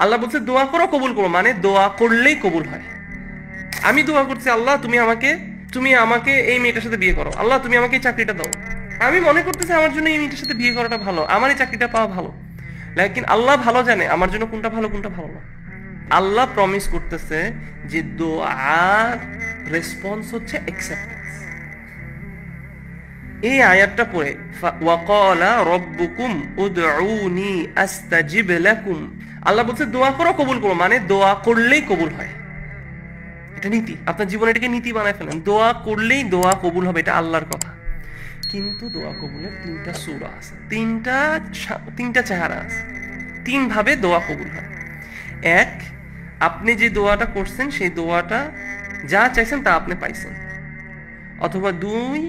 আল্লাহ বলছে দোয়া করো কবুল করো, মানে দোয়া করলেই কবুল হয়। আমি দোয়া করছি আল্লাহ তুমি আমাকে এই মেয়েটার সাথে বিয়ে করো, আল্লাহ তুমি আমাকে এই চাকরিটা দাও। আমি মনে করতেছি আমার জন্য এই মেয়েটার সাথে বিয়ে করাটা ভালো, আমার এই চাকরিটা পাওয়া ভালো। লেকিন আল্লাহ ভালো জানে আমার জন্য কোনটা ভালো কোনটা ভালো না। আল্লাহ প্রমিস করতেছে যে দোয়ার রেসপন্স হচ্ছে অ্যাকসেপ্টেন্স। এই আয়াতটা পড়ে ওয়াকালা রব্বুকুম উদউনি আস্তাজিব লাকুম, আল্লাহ বলছে দোয়া করো কবুল করো, মানে দোয়া করলেই কবুল হয়। এটা নীতি, আপনার জীবনে এটাকে নীতি বানায় ফেলেন, দোয়া করলেই দোয়া কবুল হবে, এটা আল্লাহর কথা। কিন্তু দোয়া কবুলের তিনটা সূরা আছে, তিনটা চেহারা আছে, তিন ভাবে দোয়া কবুল হয়। এক, আপনি যে দোয়াটা করছেন সেই দোয়াটা যা চাইছেন তা আপনি পাইছেন। অথবা দুই,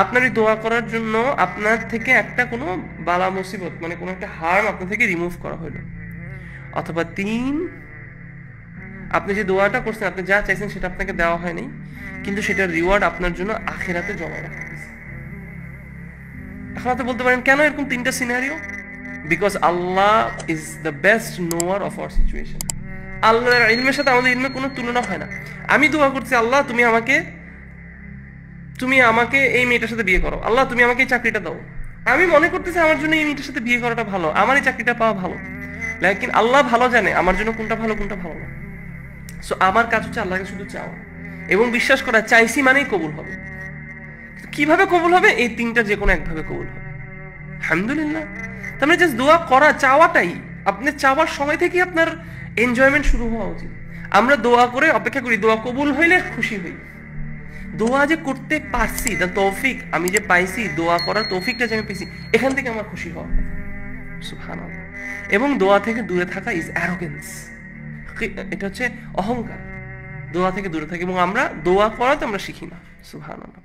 আপনার এই দোয়া করার জন্য আপনার থেকে একটা কোনো বালা মুসিবত, মানে কোনো একটা হার্ম আপনার থেকে রিমুভ করা হলো। অথবা তিন, আপনি যে দোয়াটা করছেন আপনি যা চাইছেন সেটা আপনাকে দেওয়া হয়নি, কিন্তু সেটার রিওয়ার্ড আপনার জন্য আখিরাতে জমা রাখা হয়েছে। এখন আপনি বলতে পারেন কেন এরকম তিনটা scenario? Because Allah is the best knower of our situation. আল্লাহর ইলমের সাথে আমাদের ইলমের কোনো তুলনা হয় না। আমি দোয়া করছি আল্লাহ তুমি আমাকে এই মেয়েটার সাথে বিয়ে করো, আল্লাহ তুমি আমাকে এই চাকরিটা দাও। আমি মনে করতেছি আমার জন্য এই মেয়েটার সাথে বিয়ে করাটা ভালো, আমার এই চাকরিটা পাওয়া ভালো। লেকিন আল্লাহ ভালো জানে আমার জন্য কোনটা ভালো কোনটা ভালো না। সো আমার কাজ হচ্ছে আল্লাহকে শুধু চাওয়া এবং বিশ্বাস করা চাইছি মানেই কবুল হবে। কিভাবে কবুল হবে? এই তিনটা যে কোনো একভাবে কবুল হবে, আলহামদুলিল্লাহ। তার মানে জাস্ট দোয়া করা, চাওয়াটাই, আপনি চাওয়ার সময় থেকে আপনার এনজয়মেন্ট শুরু হওয়া উচিত। আমরা দোয়া করে অপেক্ষা করি দোয়া কবুল হইলে খুশি হই। দোয়া যে করতে পারছি, দ্য তৌফিক আমি যে পাইছি, দোয়া করার তৌফিকটা যে আমি পেয়েছি, এখান থেকে আমার খুশি হওয়া কথা। সুবহানাল্লাহ। এবং দোয়া থেকে দূরে থাকা ইজ অ্যারোগেন্স, এটা হচ্ছে অহংকার। দোয়া থেকে দূরে থাকি এবং আমরা দোয়া করাতে আমরা শিখি না। সুবহানাল্লাহ।